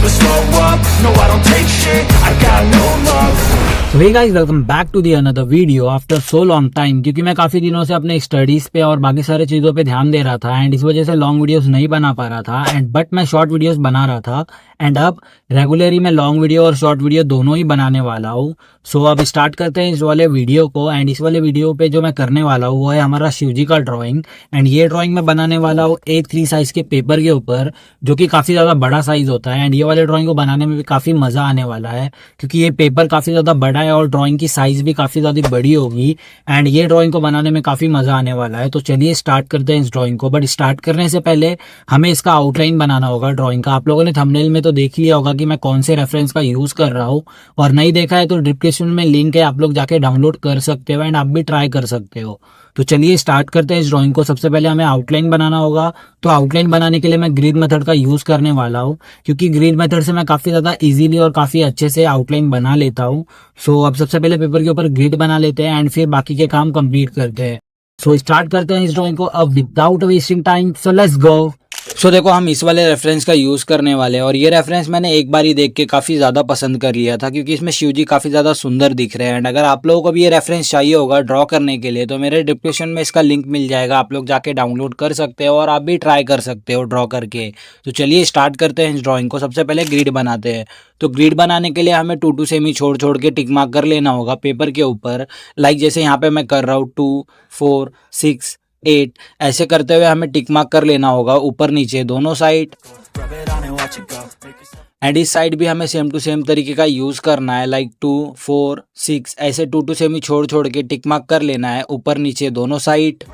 never slow up, no I don't take shit, I got no love. So hey guys, welcome back to the another video after so long time। क्योंकि मैं काफी दिनों से अपने studies पे और बाकी सारे चीजों पे ध्यान दे रहा था एंड इस वजह से लॉन्ग वीडियोस नहीं बना पा रहा था एंड बट मैं शॉर्ट वीडियोस बना रहा था एंड अब रेगुलरली मैं लॉन्ग वीडियो और शॉर्ट वीडियो दोनों ही बनाने वाला हूँ। सो अब स्टार्ट करते हैं इस वाले वीडियो को एंड इस वाले वीडियो पे जो मैं करने वाला हूँ वो है हमारा शिवजी का ड्राइंग एंड ये ड्राइंग मैं बनाने वाला हूँ A3 साइज के पेपर के ऊपर, जो कि काफी ज्यादा बड़ा साइज होता है एंड ये वाले ड्राइंग को बनाने में भी काफी मजा आने वाला है क्योंकि ये पेपर काफी ज्यादा बड़ा है और ड्राइंग की साइज भी काफी ज्यादा बड़ी होगी एंड ये ड्राइंग को बनाने में काफी मजा आने वाला है। तो चलिए स्टार्ट करते हैं इस ड्राइंग को। बट स्टार्ट करने से पहले हमें इसका आउटलाइन बनाना होगा ड्राइंग का। आप लोगों ने थंबनेल में तो देख लिया होगा कि मैं कौन से रेफरेंस का यूज कर रहा हूँ और नहीं देखा है तो डिस्क्रिप्शन में लिंक है, आप लोग जाके डाउनलोड कर सकते हो एंड आप भी ट्राई कर सकते हो। तो चलिए स्टार्ट करते हैं इस ड्राइंग को। सबसे पहले हमें आउटलाइन बनाना होगा। तो आउटलाइन बनाने के लिए मैं ग्रिड मेथड का यूज करने वाला हूँ क्योंकि ग्रिड मेथड से मैं काफी ज्यादा इजीली और काफी अच्छे से आउटलाइन बना लेता हूँ। सो अब सबसे पहले पेपर के ऊपर ग्रिड बना लेते हैं एंड फिर बाकी के काम कंप्लीट करते हैं। सो स्टार्ट करते हैं इस ड्राइंग को अब without wasting time. So let's go. So देखो हम इस वाले रेफरेंस का यूज करने वाले हैं और ये रेफरेंस मैंने एक बार ही देख के काफी ज्यादा पसंद कर लिया था क्योंकि इसमें शिवजी काफी ज्यादा सुंदर दिख रहे हैं एंड अगर आप लोगों को भी ये रेफरेंस चाहिए होगा ड्रॉ करने के लिए तो मेरे डिस्क्रिप्शन में इसका लिंक मिल जाएगा, आप लोग जाके डाउनलोड कर सकते हो और आप भी ट्राई कर सकते हो ड्रॉ करके। तो चलिए स्टार्ट करते हैं इस ड्रॉइंग को। सबसे पहले ग्रिड बनाते हैं। तो ग्रिड बनाने के लिए हमें 2 2 सेमी छोड़ छोड़ के टिक मार्क कर लेना होगा पेपर के ऊपर। लाइक जैसे यहाँ पे मैं कर रहा हूँ 2 4 6 8 ऐसे करते हुए हमें टिक मार्क कर लेना होगा ऊपर नीचे दोनों साइड एंड इस साइड भी हमें सेम टू सेम तरीके का यूज करना है। लाइक 2 4 6 ऐसे 2 2 सेमी छोड़ छोड़ के टिक मार्क कर लेना है ऊपर नीचे दोनों साइड।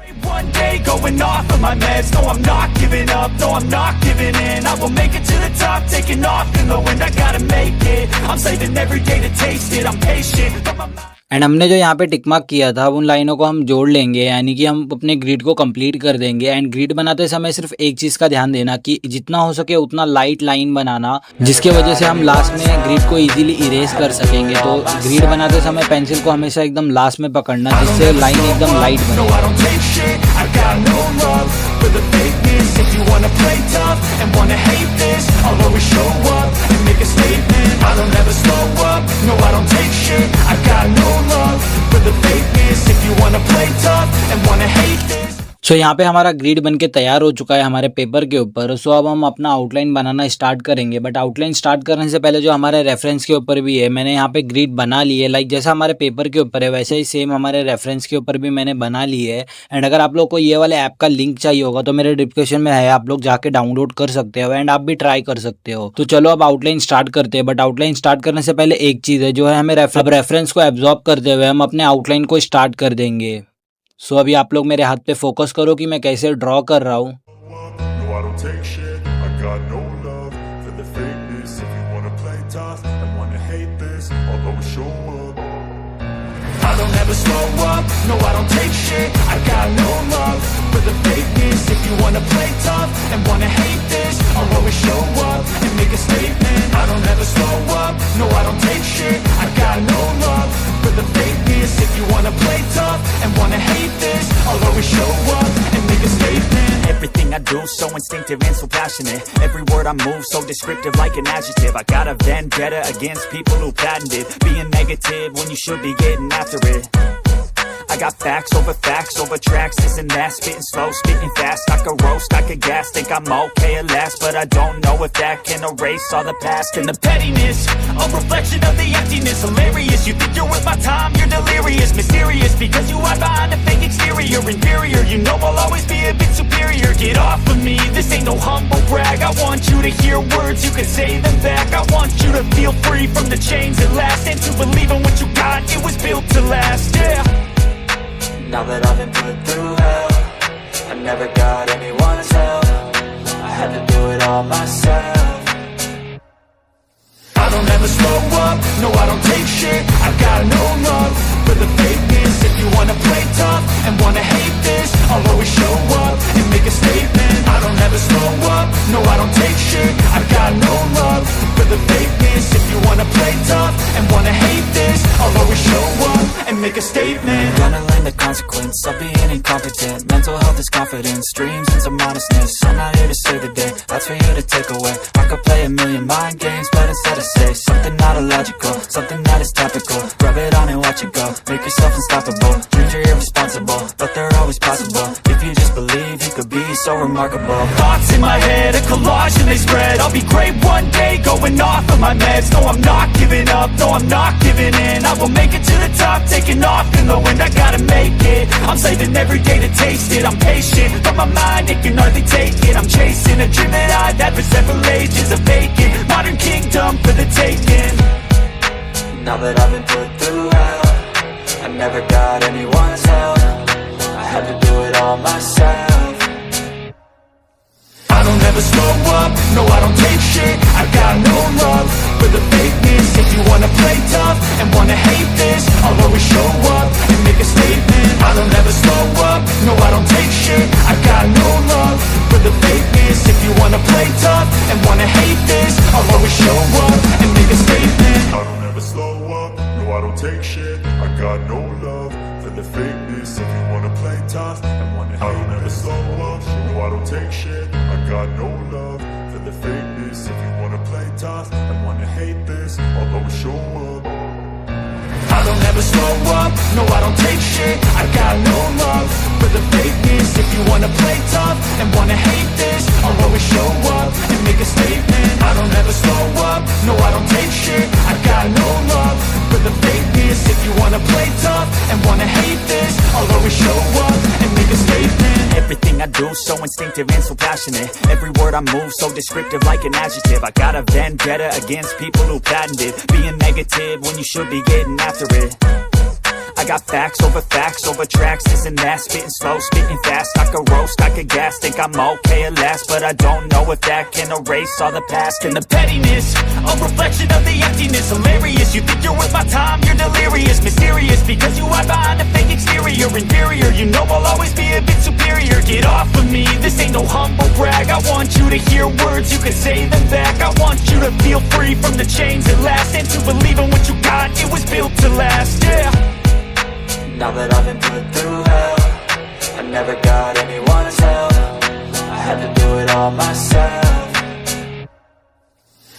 एंड हमने जो यहाँ पे टिक मार्क किया था उन लाइनों को हम जोड़ लेंगे, यानी कि हम अपने ग्रिड को कंप्लीट कर देंगे। एंड ग्रिड बनाते समय सिर्फ एक चीज का ध्यान देना कि जितना हो सके उतना लाइट लाइन बनाना, जिसके वजह से हम लास्ट में ग्रिड को इजीली इरेज कर सकेंगे। तो ग्रिड बनाते समय पेंसिल को हमेशा एकदम लास्ट में पकड़ना जिससे लाइन एकदम लाइट बने। सो यहाँ पे हमारा ग्रिड बन के तैयार हो चुका है हमारे पेपर के ऊपर। सो अब हम अपना आउटलाइन बनाना स्टार्ट करेंगे। बट आउटलाइन स्टार्ट करने से पहले जो हमारे रेफरेंस के ऊपर भी है मैंने यहाँ पे ग्रिड बना ली है। लाइक जैसा हमारे पेपर के ऊपर है वैसे ही सेम हमारे रेफरेंस के ऊपर भी मैंने बना ली है। एंड अगर आप लोग को ये वाले ऐप का लिंक चाहिए होगा तो मेरे डिस्क्रिप्शन में है, आप लोग जाके डाउनलोड कर सकते हो एंड आप भी ट्राई कर सकते हो। तो चलो अब आउटलाइन स्टार्ट करते हैं। बट आउटलाइन स्टार्ट करने से पहले एक चीज है जो है हमें रेफरेंस को एब्जॉर्ब करते हुए हम अपने आउटलाइन को स्टार्ट कर देंगे। सो अभी आप लोग मेरे हाथ पे फोकस करो कि मैं कैसे ड्रॉ कर रहा हूँ। Everything I do so instinctive and so passionate. Every word I move so descriptive like an adjective. I got a vendetta against people who patented being negative when you should be getting after it. I got facts over tracks, isn't that? Spitting slow, spitting fast, I could roast, I could gas. Think I'm okay at last, but I don't know if that can erase all the past. And the pettiness, a reflection of the emptiness. Hilarious, you think you're worth my time, you're delirious. Mysterious, because you hide behind a fake exterior. Inferior, you know I'll always be a bit superior. Get off of me, this ain't no humble brag. I want you to hear words, you can say them back. I want you to feel free from the chains that last, and to believe in what you got, it was built to last, yeah. Now that I've been put through hell, I never got anyone's help. I had to do it all myself. I don't ever slow up, no I don't take shit. I got no love for the fakeness. If you wanna play tough and wanna hate this, I'll always show up and make a statement. I don't ever slow up, no I don't take shit. I got no love for the fakeness. If you wanna play tough and wanna hate this, I'll always show up and make a statement. Gonna learn the consequence of being incompetent. Mental health is confidence, dreams and some honestness. I'm not here to save the day, that's for you to take away. I could play a million mind games, but instead I say something not illogical, something that is topical. Rub it on and watch it go, make yourself unstoppable. Dreams are irresponsible, but they're always possible. If you just believe, you could be so remarkable. Thoughts in my head, a collage and they spread. I'll be great one day, going off of my meds. No, I'm not giving up, no, I'm not giving in. I will make it to the top, taking off in the wind. I gotta make it, I'm saving every day to taste it. I'm patient, but my mind, it can hardly take it. I'm chasing a dream that I've had for several ages. A vacant, modern kingdom for the taking. Now that I've been put through hell, I never got anyone's help. I had to do it all myself. I don't ever slow up, no I don't take shit. I got no love for the fakeness. If you wanna play tough and wanna hate this, I'll always show up and make a statement. I don't ever slow up, no I don't take shit. I got no love for the fakeness. If you wanna play tough and wanna hate this, I'll always show up and make a statement. I don't ever slow up, no I don't take shit. I got no love for the fakeness. If you wanna play tough and wanna hate, I don't ever slow up, no I don't take shit. I got no love for the fakeness. If you wanna play tough and wanna hate this, I'll always show up. I don't ever slow up, no I don't take shit. I got no love for the fakeness. If you wanna play tough and wanna hate this, I'll always show up and make a statement. I don't ever slow up, no I don't take shit. I got no love for the fakeness. If you wanna play tough and wanna hate this, I'll always show up and make a statement. Everything I do so instinctive and so passionate. Every word I move so descriptive like an adjective. I got a vendetta against people who patented being negative when you should be getting after it. I got facts over tracks, this and that. Spitting slow, spitting fast. I could roast, I could gas. Think I'm okay at last, but I don't know if that can erase all the past. And the pettiness, a reflection of the emptiness. Hilarious, you think you're worth my time, you're delirious. Mysterious, because you hide behind a fake exterior. Inferior, you know I'll always be a bit superior. Get off of me, this ain't no humble brag. I want you to hear words, you can say them back. I want you to feel free from the chains at last, and to believe in what you got, it was built to last, yeah. Now that I've been put through hell, I never got anyone's help. I had to do it all myself.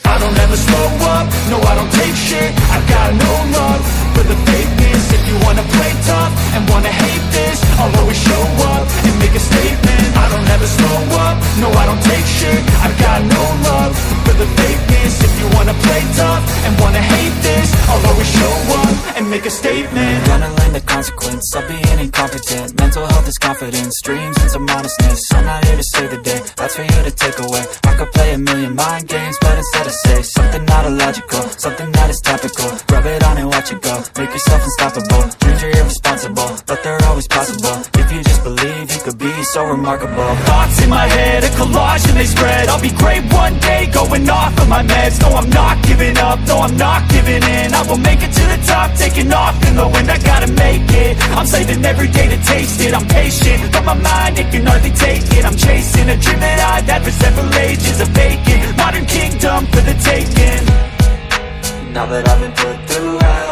I don't ever slow up, no I don't take shit. I got no love for the fakeness. If you wanna play tough and wanna hate this, I'll always show up and make a statement. I don't ever slow up, no I don't take shit. I got no love for the fakeness. If you wanna play tough and wanna hate this, I'll always show up and make a statement. Gonna learn the consequence of being incompetent. Mental health is confidence, dreams and some honestness. I'm not here to save the day, that's for you to take away. I could play a million mind games, but instead I say something not illogical, something that is topical. Rub it on and watch it go, make yourself unstoppable. Dreams are irresponsible, but they're always possible. If you just believe, you could be so remarkable. Thoughts in my head, a collage and they spread. I'll be great one day, going off of my meds. No, I'm not giving up, no, I'm not giving in. I will make it to the top, taking off in the wind. I gotta make it, I'm saving every day to taste it. I'm patient, but my mind, it can hardly take it. I'm chasing a dream that I've had for several ages. A vacant, modern kingdom for the taking. Now that I've been put through hell,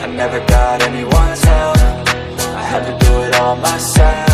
I never got anyone's help. I had to do it all myself.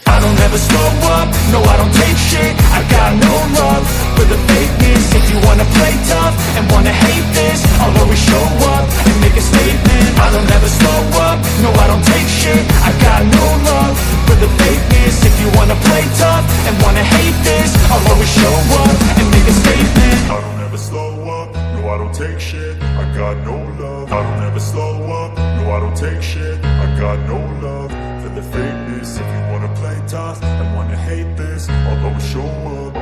I don't ever slow up, no I don't take shit. I got no love for the fakeness. If you wanna play tough and wanna hate this, I'll always show up and make a statement. I don't ever slow up, no I don't take shit. I got no love for the fakeness. If you wanna play tough and wanna hate this, I'll always show up and make a statement. I don't ever slow up, no I don't take shit. I got no love. I don't ever slow up, no I don't take shit. I got no love for the fakeness. If you wanna play tough and wanna hate this, I'll always show up.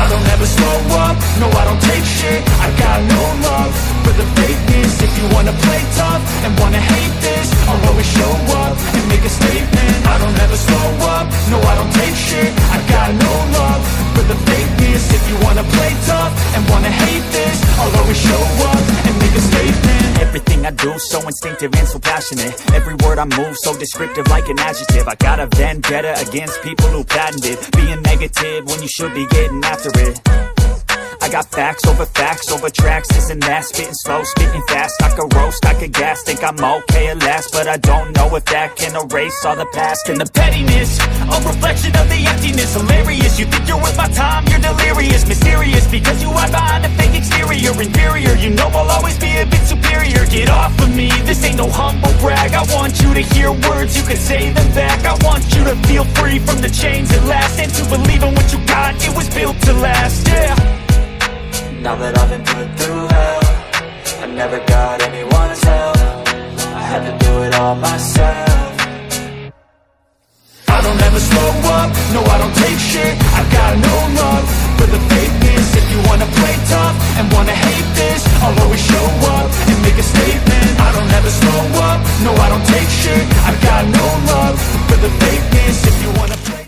I don't ever slow up, no I don't take shit. I got no love for the fakeness. If you wanna play tough and wanna hate this, I'll always show up and make a statement. I don't ever slow up, no I don't take shit. I got no love for the fakeness. If you wanna play tough and wanna hate this, I'll always show up and make a statement. Everything I do so instinctive and so passionate. Every word I move so descriptive like an adjective. I got a vendetta against people who patented being negative when you should be getting after it. I I got facts over tracks, this and that, spitting slow, spitting fast. I could roast, I could gas, think I'm okay at last, but I don't know if that can erase all the past. And the pettiness, a reflection of the emptiness. Hilarious, you think you're worth my time, you're delirious. Mysterious, because you hide behind a fake exterior. Inferior, you know I'll always be a bit superior. Get off of me, this ain't no humble brag. I want you to hear words, you can say them back. I want you to feel free from the chains at last, and to believe in what you got, it was built to last, yeah. Now that I've been put through hell, I never got anyone's help. I had to do it all myself. I don't ever slow up, no I don't take shit. I got no love for the fakeness. If you wanna play tough and wanna hate this, I'll always show up and make a statement. I don't ever slow up, no I don't take shit. I got no love for the fakeness. If you wanna play.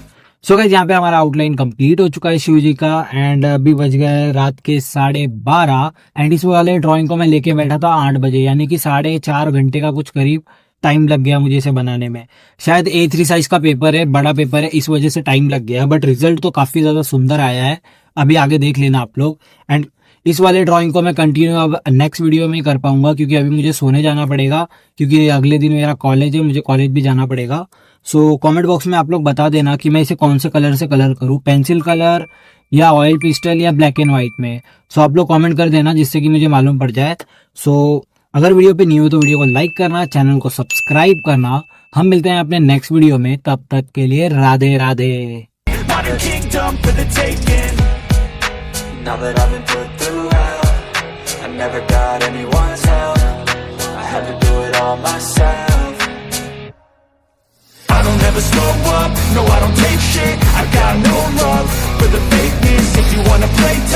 So guys यहाँ पे हमारा outline complete हो चुका है शिव जी का and अभी बज गए रात के 12:30 एंड इस वाले ड्राइंग को मैं लेके बैठा था 8 बजे, यानी कि 4.5 घंटे का कुछ करीब टाइम लग गया मुझे इसे बनाने में। शायद A3 साइज का पेपर है, बड़ा पेपर है, इस वजह से टाइम लग गया, बट रिजल्ट तो काफी ज्यादा सुंदर आया है। अभी आगे देख लेना आप लोग। एंड इस वाले ड्राइंग को मैं कंटिन्यू अब नेक्स्ट वीडियो में कर पाऊंगा, क्योंकि अभी मुझे सोने जाना पड़ेगा, क्योंकि अगले दिन मेरा कॉलेज है, मुझे कॉलेज भी जाना पड़ेगा। सो कमेंट बॉक्स में आप लोग बता देना कि मैं इसे कौन से कलर से कलर करूँ, पेंसिल कलर या ऑयल पिस्टल या ब्लैक एंड व्हाइट में। सो आप लोग कमेंट कर देना जिससे कि मुझे मालूम पड़ जाए। सो अगर वीडियो पे न्यू हो तो वीडियो को लाइक करना, चैनल को सब्सक्राइब करना। हम मिलते हैं अपने नेक्स्ट वीडियो में, तब तक के लिए Radhe Radhe. Modern kingdom for the taking. Now that I've been put through hell, I never got anyone's help. I had to do it all myself. I don't ever slow up, no I don't take shit. I got no love for the fakeness. If you wanna play tough